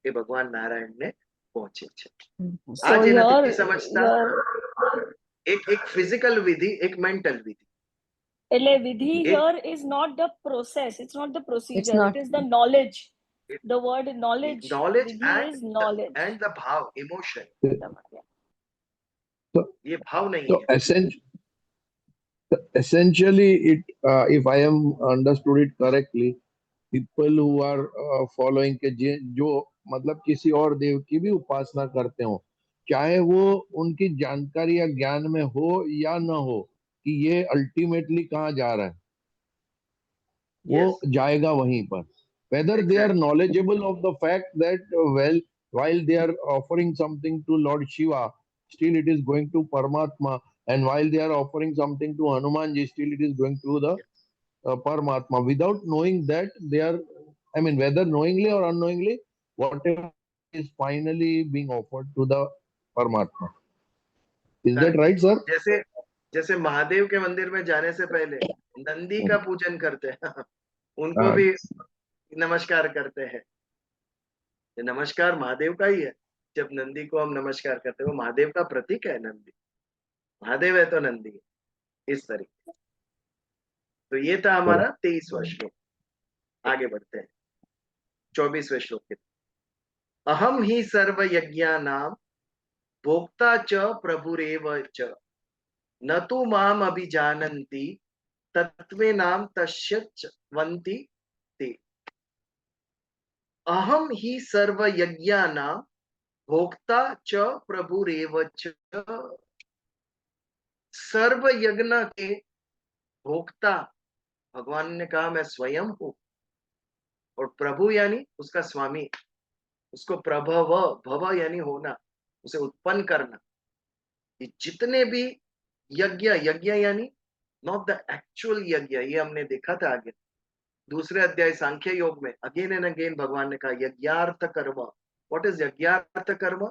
એ ભગવાન નારાયણને પહોંચે છે। આ જે નથી સમજતા, એક ફિઝિકલ વિધિ, એક મેન્ટલ વિધિ। એટલે વિધિ here is not the process, it's not the procedure, it is the knowledge. The word knowledge vidhi is knowledge and the bhav, emotion, तो ये भाव नहीं तो है। essentially it if I am understood it correctly, people who are following के जो मतलब किसी और देव की भी उपासना करते हो, चाहे वो उनकी जानकारी या ज्ञान में हो या न हो कि ये अल्टीमेटली कहाँ जा रहा है, वो जाएगा वहीं पर, whether they are knowledgeable of the fact that while they are offering something to Lord Shiva, still it is going to Paramatma, and while they are offering something to Hanumanji, still it is going to the Paramatma, without knowing that they are, I mean, whether knowingly or unknowingly, whatever is finally being offered to the Paramatma. Is that right, sir? जैसे महादेव के मंदिर में जाने से पहले नंदी का पूजन करते हैं, उनको भी नमस्कार करते हैं। ये नमस्कार महादेव का ही है। जब नंदी को हम नमस्कार करते हैं, वो महादेव का प्रतीक है। नंदी महादेव है तो नंदी है, इस तरीके। तो ये था हमारा 23वां श्लोक। आगे बढ़ते हैं 24वें श्लोक के। अहम ही सर्व यज्ञानाम भोक्ता च प्रभुरेव च न तु माम अभिजानन्ति तत्वे नाम तस्यच्वन्ति ते। अहम ही सर्व यज्ञानाम भोक्ता च प्रभुरेव च। सर्व यज्ञ के भोक्ता भगवान ने कहा मैं स्वयं हूं, और प्रभु यानी उसका स्वामी, उसको प्रभव, भव यानी होना, उसे उत्पन्न करना। ये जितने भी यज्ञ, यज्ञ यानी नॉट द एक्चुअल यज्ञ, ये हमने देखा था आगे दूसरे अध्याय सांख्य योग में। अगेन एंड अगेन भगवान ने कहा यज्ञार्थ कर्म। व्हाट इज यज्ञार्थ कर्म?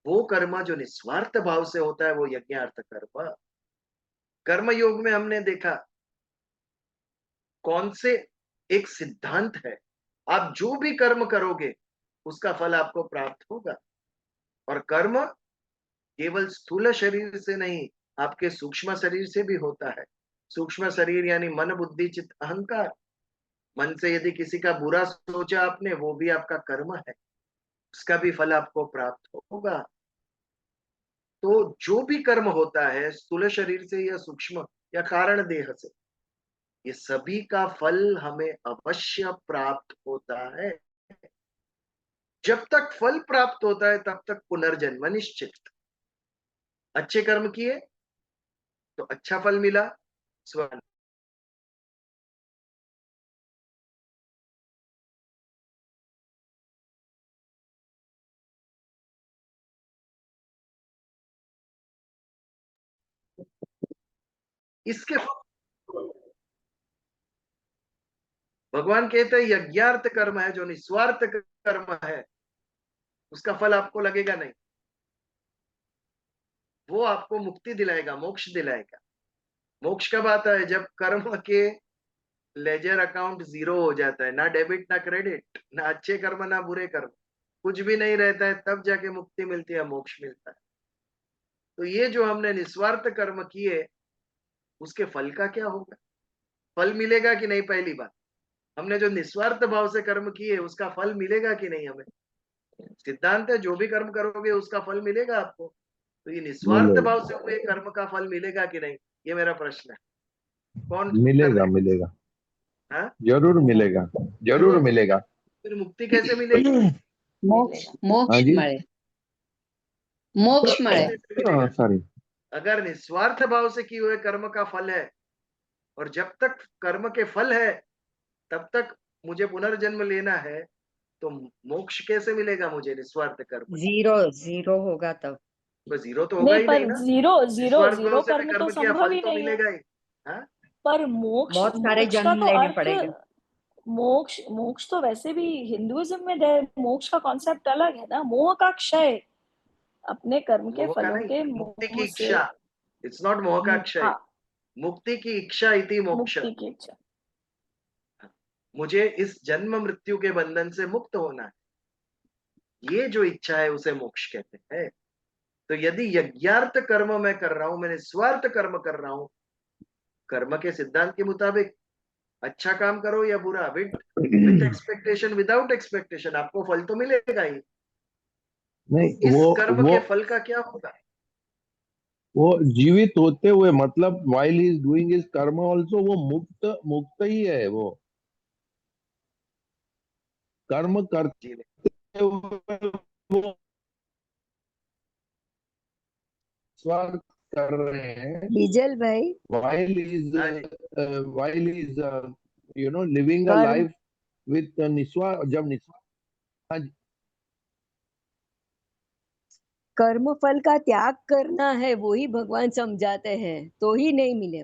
वो कर्म जो निस्वार्थ भाव से होता है वो यज्ञार्थ कर्म। कर्म योग में हमने देखा कौन से एक सिद्धांत है, आप जो भी कर्म करोगे उसका फल आपको प्राप्त होगा। और कर्म केवल स्थूल शरीर से नहीं, आपके सूक्ष्म शरीर से भी होता है। सूक्ष्म शरीर यानी मन, बुद्धि, चित्त, अहंकार। मन से यदि किसी का बुरा सोचा आपने, वो भी आपका कर्म है, उसका भी फल आपको प्राप्त होगा। तो जो भी कर्म होता है स्थूल शरीर से या सूक्ष्म या कारण देह से, ये सभी का फल हमें अवश्य प्राप्त होता है। जब तक फल प्राप्त होता है तब तक पुनर्जन्म निश्चित। अच्छे कर्म किए तो अच्छा फल मिला, स्वर्ण। इसके भगवान कहते हैं यज्ञार्थ कर्म है, जो निस्वार्थ कर्म है उसका फल आपको लगेगा नहीं, वो आपको मुक्ति दिलाएगा, मोक्ष दिलाएगा। मोक्ष कब आता है? जब कर्म के लेजर अकाउंट जीरो हो जाता है, ना डेबिट ना क्रेडिट, ना अच्छे कर्म ना बुरे कर्म, कुछ भी नहीं रहता है, तब जाके मुक्ति मिलती है, मोक्ष मिलता है। तो ये जो हमने निस्वार्थ कर्म किए उसके फल का क्या होगा? फल मिलेगा कि नहीं? पहली बात, हमने जो निस्वार्थ भाव से कर्म किए उसका फल मिलेगा कि नहीं? हमें सिद्धांत है जो भी कर्म करोगे उसका फल मिलेगा आपको। तो ये निस्वार्थ भाव से हुए कर्म का फल मिलेगा कि नहीं, ये मेरा प्रश्न है। कौन मिलेगा? मिलेगा, हाँ जरूर मिलेगा, जरूर मिलेगा। फिर मुक्ति कैसे मिलेगी? मोक्ष हाँ मोक्ष जी, मळे मोक्ष मळे कैसे मिलेगा? सॉरी। अगर निस्वार्थ भाव से किए हुए कर्म का फल है, और जब तक कर्म के फल है तब तक मुझे पुनर्जन्म लेना है, तो मोक्ष कैसे मिलेगा मुझे निस्वार्थ कर्म? जीरो जीरो होगा तब। तो जीरो तो होगा नहीं, ही पर नहीं ना। जीरो जीरो निस्वार्थ जीरो भाव से मैं कर्म तो कर्म किया, संभव फल ही तो नहीं है। मिलेगा ही। हाँ पर मोक्ष, बहुत सारे मोक्ष का जन्म तो लेने अर्थ, पड़ेंगे। मोक्ष मोक्ष तो वैसे भी हिंदुइज्म में मोक्ष का कॉन्सेप्ट अलग है ना। मोह का क्षय, अपने कर्म के मोह का फलों नहीं, के मुक्ति की मोह से। इच्छा। इट्स नॉट मोह का क्षय, हाँ, मुक्ति की इच्छा इति मोक्ष। मुक्ति की इच्छा। मुझे इस जन्म मृत्यु के बंधन से मुक्त होना है, ये जो इच्छा है उसे मोक्ष कहते हैं। तो यदि यज्ञार्थ कर्म मैं कर रहा हूं, मैंने स्वार्थ कर्म कर रहा हूं, कर्म के सिद्धांत के मुताबिक अच्छा काम करो या बुरा, विद एक्सपेक्टेशन विदाउट एक्सपेक्टेशन, आपको फल तो मिलेगा ही। नहीं, इस कर्म के फल का क्या होगा? वो जीवित होते हुए, मतलब while he is doing his कर्म also, वो मुक्त मुक्त ही है। वो कर्म करते जी हुए वो स्वार्थ कर रहे हैं, डीजल भाई, while he is हाँ जी, while he is living a कर्म life with जब निस्वार्थ। हाँ जी, कर्म फल का त्याग करना है, वो ही भगवान समझाते हैं, तो ही नहीं मिले।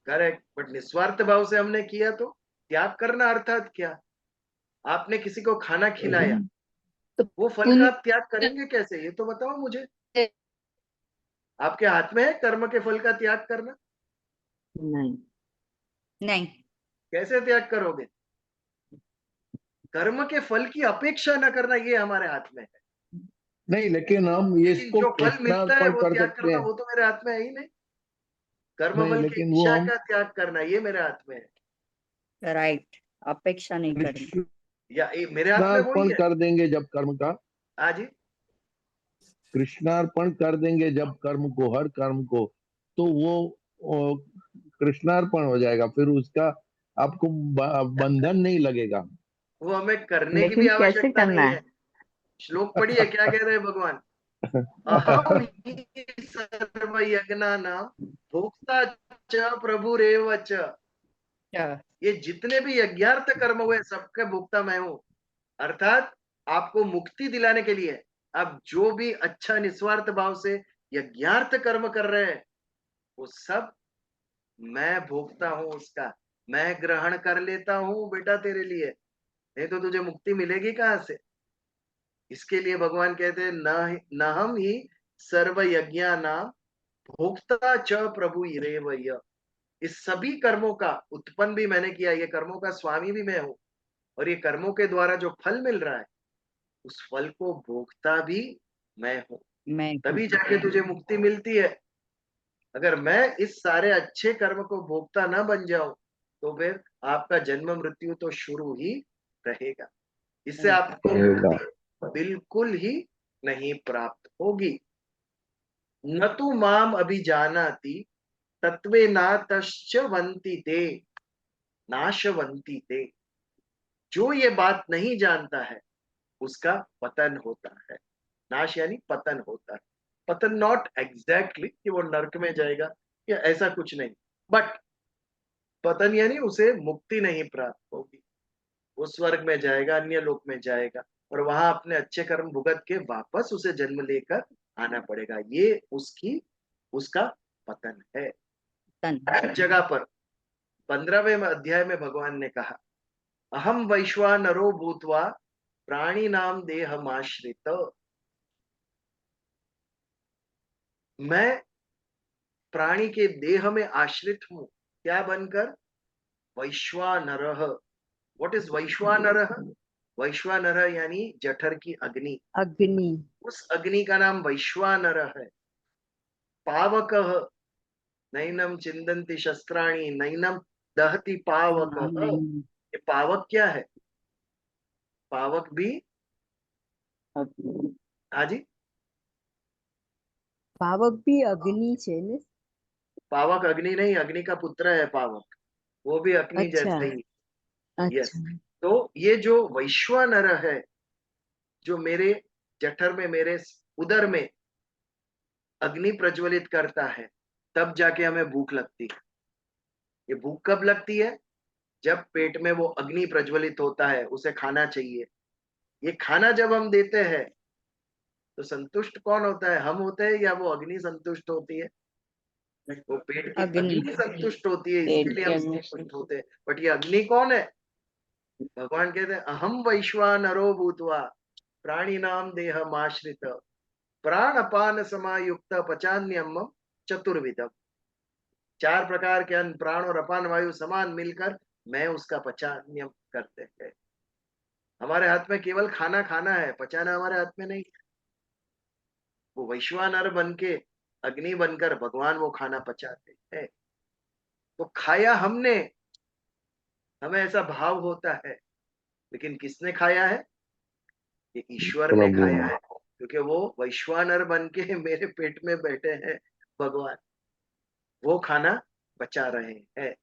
करेक्ट। बट निस्वार्थ भाव से हमने किया तो त्याग करना अर्थात क्या? आपने किसी को खाना खिलाया, तो वो फल का आप त्याग करेंगे कैसे? ये तो बताओ मुझे। आपके हाथ में है कर्म के फल का त्याग करना? नहीं नहीं कैसे त्याग करोगे? कर्म के फल की अपेक्षा न करना, ये हमारे हाथ में है। नहीं, लेकिन हम लेकिन इसको जो फल मिलता है कृष्णार्पण वो कर त्याग सकते करना, हैं। वो तो मेरे हाथ में है ही नहीं। कर्म नहीं, बल की लेकिन वो इच्छा हम का त्याग करना ये मेरे हाथ में है, राइट, अपेक्षा नहीं करनी। या मेरे हाथ में वही कृष्णार्पण है। कर देंगे जब कर्म का, हाँ जी, कृष्णार्पण कर देंगे जब कर्म को, हर कर्म को, तो वो कृष्णार्पण हो जाएगा, फिर उसका आपको बंधन नहीं लगेगा। वो हमें करने की भी लेकिन कैसे आवश्यकता करना नहीं है? है। श्लोक पढ़िए क्या कह रहे हैं भगवान, अहम ही सर्व यज्ञानां भोक्ता च प्रभुरेव च। अच्छा, ये जितने भी यज्ञार्थ कर्म हुए सबके भोक्ता मैं हूं। अर्थात आपको मुक्ति दिलाने के लिए आप जो भी अच्छा निस्वार्थ भाव से यज्ञार्थ कर्म कर रहे हैं वो सब मैं भोगता हूं उसका, मैं ग्रहण कर लेता हूं बेटा तेरे लिए, नहीं तो तुझे मुक्ति मिलेगी कहां से। इसके लिए भगवान कहते हैं न हम ही सर्व यज्ञा नाम भोक्ता च प्रभु इरेव य। इस सभी कर्मों का उत्पन्न भी मैंने किया, ये कर्मों का स्वामी भी मैं हूं, और ये कर्मों के द्वारा जो फल मिल रहा है उस फल को भोगता भी मैं हूं। मैं तभी जाके तुझे मुक्ति मिलती है। अगर मैं इस सारे अच्छे कर्म को भोगता ना बन जाऊं तो फिर आपका जन्म मृत्यु तो शुरू ही रहेगा, इससे आपको रहेगा। मुक्ति बिल्कुल ही नहीं प्राप्त होगी। न तु माम अभिजानाति तत्वे नातश्च वन्ति ते नाशवन्ति ते। जो ये बात नहीं जानता है उसका पतन होता है। नाश यानी पतन होता है। पतन नॉट एग्जैक्टली कि वो नरक में जाएगा या ऐसा कुछ नहीं, बट पतन यानी उसे मुक्ति नहीं प्राप्त होगी, वो स्वर्ग में जाएगा, अन्य लोक में जाएगा, और वहां अपने अच्छे कर्म भुगत के वापस उसे जन्म लेकर आना पड़ेगा। ये उसका पतन है। तन हर जगह पर 15वें अध्याय में भगवान ने कहा अहम वैश्वानरो भूत्वा प्राणी नाम देहमाश्रित। मैं प्राणी के देह में आश्रित हूं, क्या बनकर, वैश्वानरः। What is वैश्वानरः? वैश्वानरः यानी जठर की अग्नि, अग्नि। उस अग्नि का नाम वैश्वानरः है। पावकः नैनम चिंदन्ति शस्त्राणि नैनम दहति पावकः। नहीं, ये पावक क्या है? पावक भी, हाँ जी, पावक भी अग्नि છે ને? पावक अग्नि नहीं, अग्नि का पुत्र है पावक, वो भी अग्नि अच्छा जैसा ही। यस, अच्छा। तो ये जो वैश्वानर है जो मेरे जठर में, मेरे उदर में अग्नि प्रज्वलित करता है, तब जाके हमें भूख लगती है। ये भूख कब लगती है? जब पेट में वो अग्नि प्रज्वलित होता है, उसे खाना चाहिए। ये खाना जब हम देते हैं तो संतुष्ट कौन होता है, हम होते हैं या वो अग्नि संतुष्ट होती है? वो पेट की अग्नि, अग्नि संतुष्ट होती है, पेट इसके लिए की हम अग्नि से। संतुष्ट होते हैं। बट ये अग्नि कौन है? भगवान कहते हैं अहम वैश्वानरो भूत्वा प्राणी नाम देहमाश्रित प्राण अपान समायुक्त पचान्यम चतुर्विधम। 4 प्रकार के अन्न, प्राण और अपान वायु समान मिलकर मैं उसका पचान्यम करते हैं। हमारे हाथ में केवल खाना खाना है, पचाना हमारे हाथ में नहीं। वो वैश्वानर बन के, अग्नि बनकर भगवान वो खाना पचाते हैं। तो खाया हमने, हमें ऐसा भाव होता है, लेकिन किसने खाया है? ये ईश्वर ने प्रभु खाया ने। है, क्योंकि वो वैश्वानर बन के मेरे पेट में बैठे हैं भगवान, वो खाना बचा रहे हैं।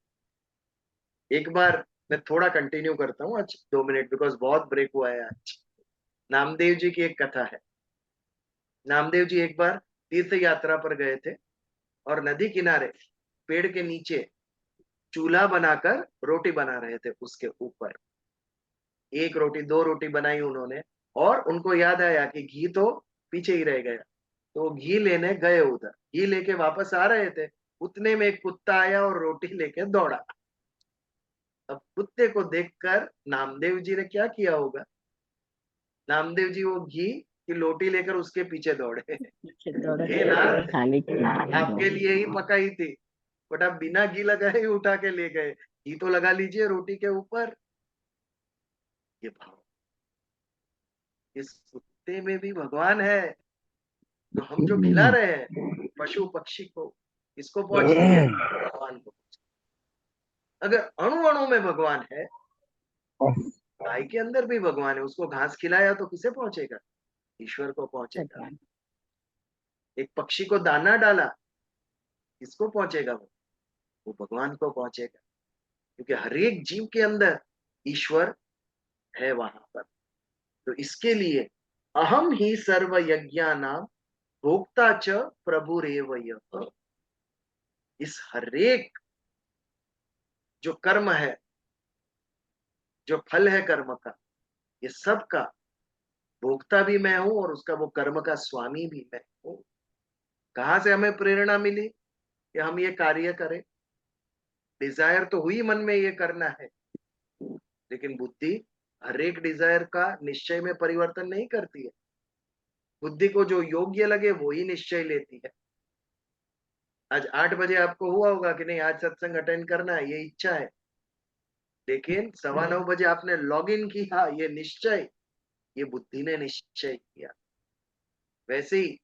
एक बार मैं थोड़ा कंटिन्यू करता हूँ आज 2 मिनट, बिकॉज बहुत ब्रेक हुआ है आज। नामदेव जी की एक कथा है। नामदेव जी एक बार तीर्थ यात्रा पर गए थे और नदी किनारे पेड़ के नीचे चूल्हा बनाकर रोटी बना रहे थे। उसके ऊपर 1 रोटी 2 रोटी बनाई उन्होंने, और उनको याद आया कि घी तो पीछे ही रह गया, तो घी लेने गए उधर। घी लेके वापस आ रहे थे, उतने में एक कुत्ता आया और रोटी लेके दौड़ा। अब कुत्ते को देखकर नामदेव जी ने क्या किया होगा? नामदेव जी वो घी की लोटी लेकर उसके पीछे दौड़े। ये ना खाने के आपके लिए ही पकाई थी, बट आप बिना घी लगाए ही उठा के ले गए, घी तो लगा लीजिए रोटी के ऊपर। ये भाव इस कुत्ते में भी भगवान है, तो हम जो खिला रहे हैं पशु पक्षी को, किसको पहुंचती है? भगवान को। अगर अणु अणु में भगवान है, गाय के अंदर भी भगवान है, उसको घास खिलाया तो किसे पहुंचेगा? ईश्वर को पहुंचेगा। भगवान। एक पक्षी को दाना डाला, किसको पहुंचेगा? वो भगवान को पहुंचेगा, क्योंकि हर एक जीव के अंदर ईश्वर है वहां पर। तो इसके लिए अहम ही सर्व यज्ञानाम भोक्ता च प्रभुरेव यः। इस हरेक जो कर्म है, जो फल है कर्म का, ये सब का भोक्ता भी मैं हूं और उसका वो कर्म का स्वामी भी मैं हूं। कहां से हमें प्रेरणा मिली कि हम ये कार्य करें? डिजायर तो हुई मन में ये करना है, लेकिन बुद्धि हर एक डिजायर का निश्चय में परिवर्तन नहीं करती है। बुद्धि को जो योग्य लगे वो ही निश्चय लेती है। आज 8 बजे आपको हुआ होगा कि नहीं, आज सत्संग अटेंड करना है, ये इच्छा है, लेकिन 9:15 बजे आपने लॉग इन किया, ये निश्चय, ये बुद्धि ने निश्चय किया। वैसे ही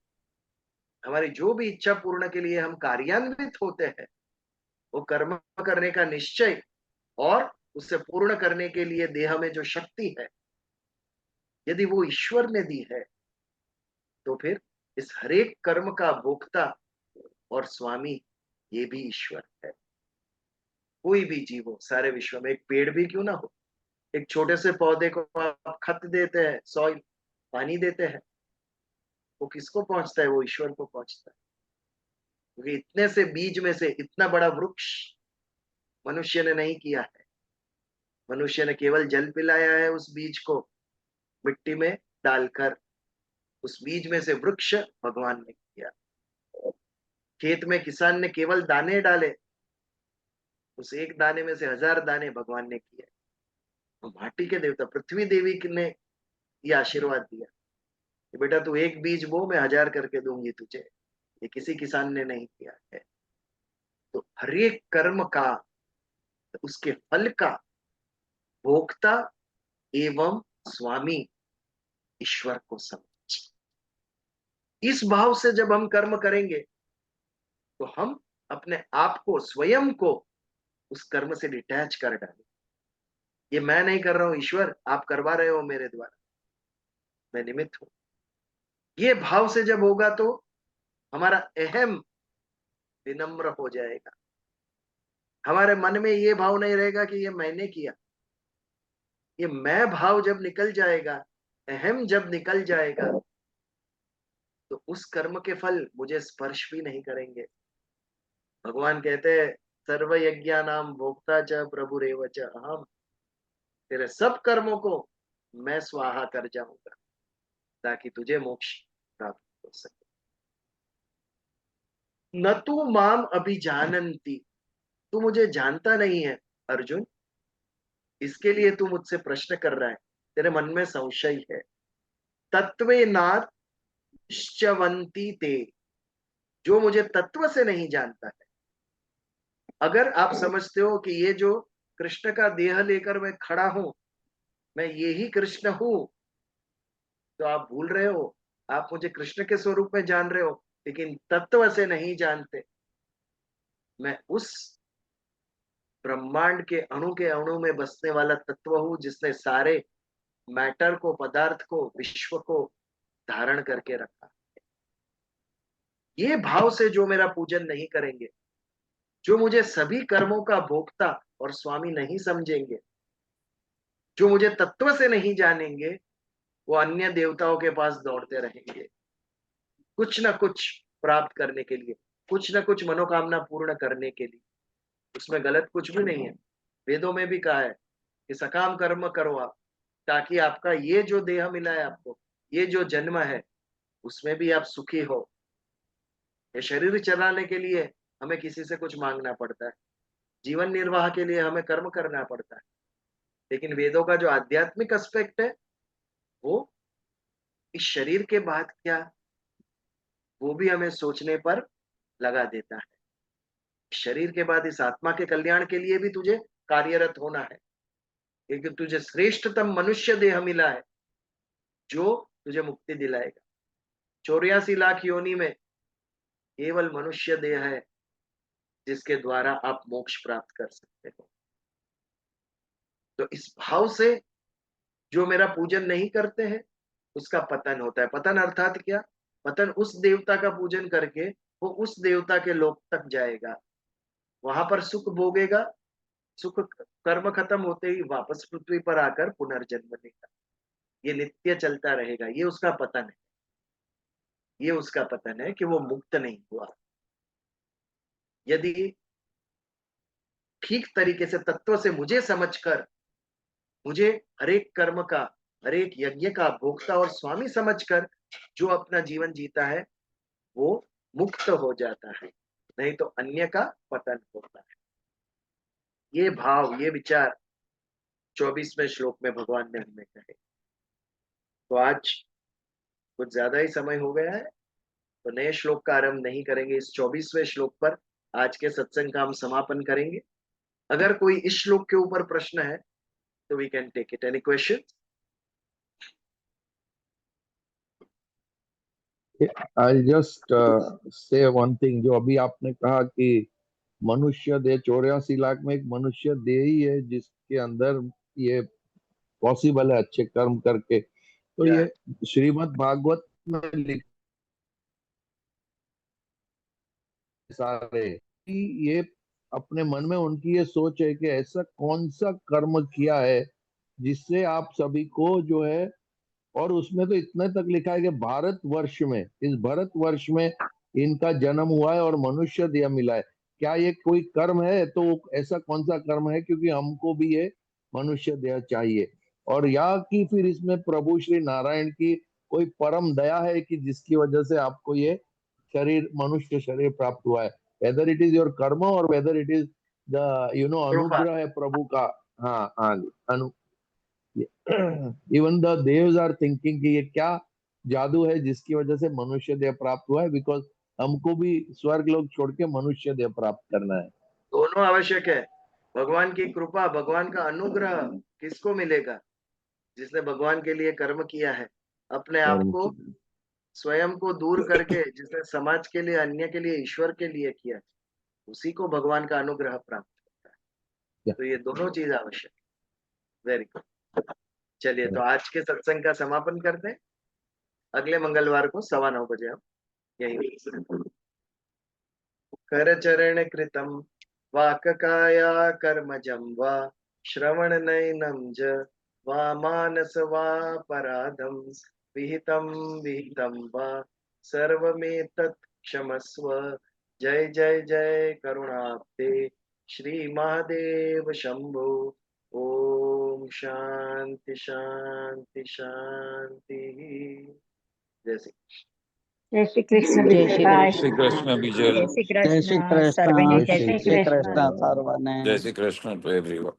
हमारी जो भी इच्छा पूर्ण के लिए हम कार्यान्वित होते हैं, वो कर्म करने का निश्चय और उसे पूर्ण करने के लिए देह में जो शक्ति है, यदि वो ईश्वर ने दी है, तो फिर इस हरेक कर्म का भोक्ता और स्वामी ये भी ईश्वर है। कोई भी जीव हो सारे विश्व में, एक पेड़ भी क्यों ना हो, एक छोटे से पौधे को आप खत देते हैं, सॉइल, पानी देते हैं, वो किसको पहुंचता है? वो ईश्वर को पहुंचता है। क्योंकि इतने से बीज में से इतना बड़ा वृक्ष मनुष्य ने नहीं किया है। मनुष्य ने केवल जल पिलाया है उस बीज को मिट्टी में डालकर। उस बीज में से वृक्ष भगवान ने किया। खेत में किसान ने केवल दाने डाले, उस एक दाने में से 1000 दाने भगवान ने किए। तो माटी के देवता पृथ्वी देवी ने ये आशीर्वाद दिया कि बेटा तू एक बीज बो, मैं 1000 करके दूंगी तुझे। ये किसी किसान ने नहीं किया है। तो हर एक कर्म का, उसके फल का भोक्ता एवं स्वामी ईश्वर को समझ। इस भाव से जब हम कर्म करेंगे तो हम अपने आप को, स्वयं को उस कर्म से डिटैच कर डालेंगे। ये मैं नहीं कर रहा हूं, ईश्वर आप करवा रहे हो मेरे द्वारा, मैं निमित्त हूं। ये भाव से जब होगा तो हमारा अहम विनम्र हो जाएगा। हमारे मन में ये भाव नहीं रहेगा कि ये मैंने किया। ये मैं भाव जब निकल जाएगा, अहम जब निकल जाएगा, तो उस कर्म के फल मुझे स्पर्श भी नहीं करेंगे। भगवान कहते हैं सर्व यज्ञानाम भोक्ता च प्रभुरेव च अहम। तेरे सब कर्मों को मैं स्वाहा कर जाऊंगा ताकि तुझे मोक्ष प्राप्त हो सके। न तू माम अभिजानन्ति, तू मुझे जानता नहीं है अर्जुन, इसके लिए तू मुझसे प्रश्न कर रहा है, तेरे मन में संशय है। तत्वेनाश्चवन्ति ते, जो मुझे तत्व से नहीं जानता है। अगर आप समझते हो कि ये जो कृष्ण का देह लेकर मैं खड़ा हूं, मैं ये ही कृष्ण हूं, तो आप भूल रहे हो। आप मुझे कृष्ण के स्वरूप में जान रहे हो, लेकिन तत्व से नहीं जानते। मैं उस ब्रह्मांड के अणु में बसने वाला तत्व हूं, जिसने सारे मैटर को, पदार्थ को, विश्व को धारण करके रखा। ये भाव से जो मेरा पूजन नहीं करेंगे, जो मुझे सभी कर्मों का भोक्ता और स्वामी नहीं समझेंगे, जो मुझे तत्व से नहीं जानेंगे, वो अन्य देवताओं के पास दौड़ते रहेंगे, कुछ ना कुछ प्राप्त करने के लिए, कुछ ना कुछ मनोकामना पूर्ण करने के लिए। उसमें गलत कुछ भी नहीं है। वेदों में भी कहा है कि सकाम कर्म करो आप, ताकि आपका ये जो देह मिला है आपको, ये जो जन्म है, उसमें भी आप सुखी हो। ये शरीर चलाने के लिए हमें किसी से कुछ मांगना पड़ता है, जीवन निर्वाह के लिए हमें कर्म करना पड़ता है, लेकिन वेदों का जो आध्यात्मिक एस्पेक्ट है, वो इस शरीर के बाद क्या, वो भी हमें सोचने पर लगा देता है। शरीर के बाद इस आत्मा के कल्याण के लिए भी तुझे कार्यरत होना है, क्योंकि तुझे श्रेष्ठतम मनुष्य देह मिला है जो तुझे मुक्ति दिलाएगा। 84 लाख योनि में केवल मनुष्य देह है जिसके द्वारा आप मोक्ष प्राप्त कर सकते हो। तो इस भाव से जो मेरा पूजन नहीं करते हैं उसका पतन होता है। पतन अर्थात क्या? पतन उस देवता का पूजन करके वो उस देवता के लोक तक जाएगा, वहां पर सुख भोगेगा, सुख कर्म खत्म होते ही वापस पृथ्वी पर आकर पुनर्जन्म लेगा। ये नित्य चलता रहेगा। ये उसका पतन है। ये उसका पतन है कि वो मुक्त नहीं हुआ। यदि ठीक तरीके से तत्व से मुझे समझकर, मुझे हरेक कर्म का, हरेक यज्ञ का भोक्ता और स्वामी समझकर जो अपना जीवन जीता है वो मुक्त हो जाता है, नहीं तो अन्य का पतन होता है। ये भाव, ये विचार 24वें श्लोक में भगवान ने हमें कहे। तो आज कुछ ज्यादा ही समय हो गया है, तो नए श्लोक का आरंभ नहीं करेंगे। इस 24वें श्लोक पर आज के सत्संग का हम समापन करेंगे। अगर कोई इस श्लोक के ऊपर प्रश्न है तो we can take it. Any question? I just say one thing, जो अभी आपने कहा कि मनुष्य देह 84 लाख में एक मनुष्य देह ही है जिसके अंदर ये पॉसिबल है अच्छे कर्म करके। तो ये श्रीमद् भागवत में लिखे सारे कि ये अपने मन में उनकी ये सोच है कि ऐसा कौन सा कर्म किया है जिससे आप सभी को जो है, और उसमें तो इतने तक लिखा है कि भारतवर्ष में, इस भारतवर्ष में इनका जन्म हुआ है और मनुष्य देह मिला है। क्या ये कोई कर्म है? तो ऐसा कौन सा कर्म है? क्योंकि हमको भी ये मनुष्य देह चाहिए। और या कि फिर इसमें प्रभु श्री नारायण की कोई परम दया है कि जिसकी वजह से आपको ये शरीर, मनुष्य शरीर प्राप्त हुआ है। वेदर इट इज योर कर्म और वेदर इट इज द अनुग्रह है प्रभु का। हाँ हाँ जी, इवन द देव्स आर थिंकिंग कि ये क्या जादू है जिसकी वजह से मनुष्य देह प्राप्त हुआ है, बिकॉज हमको भी स्वर्ग लोग छोड़ के मनुष्य देह प्राप्त करना है। दोनों आवश्यक है। भगवान की कृपा, भगवान का अनुग्रह किसको मिलेगा? जिसने भगवान के लिए कर्म किया है, अपने आप को, स्वयं को दूर करके, जिसने समाज के लिए, अन्य के लिए, ईश्वर के लिए किया, उसी को भगवान का अनुग्रह प्राप्त होता है। तो ये दोनों चीज आवश्यक है। Very good. चलिए, तो आज के सत्संग का समापन करते हैं। अगले मंगलवार को 9:15 बजे हम यही कर चरण कृतम वाक्काया कर्मजं वा श्रवण नयनम ज वा मानस वा पराधम विहितम विहितम वा सर्वमेतत् क्षमस्व। जय जय जय करुणाब्धे श्री महादेव शंभो। ओम शांति शांति शांति। जय श्री जय श्री कृष्ण जय श्री प्रकाश। श्री कृष्ण विजय। जय श्री जय श्री कृष्ण सर्वने कृष्ण, जय श्री जय श्री कृष्ण। कृष्ण सर्वने। जय श्री कृष्ण टू एवरीवन।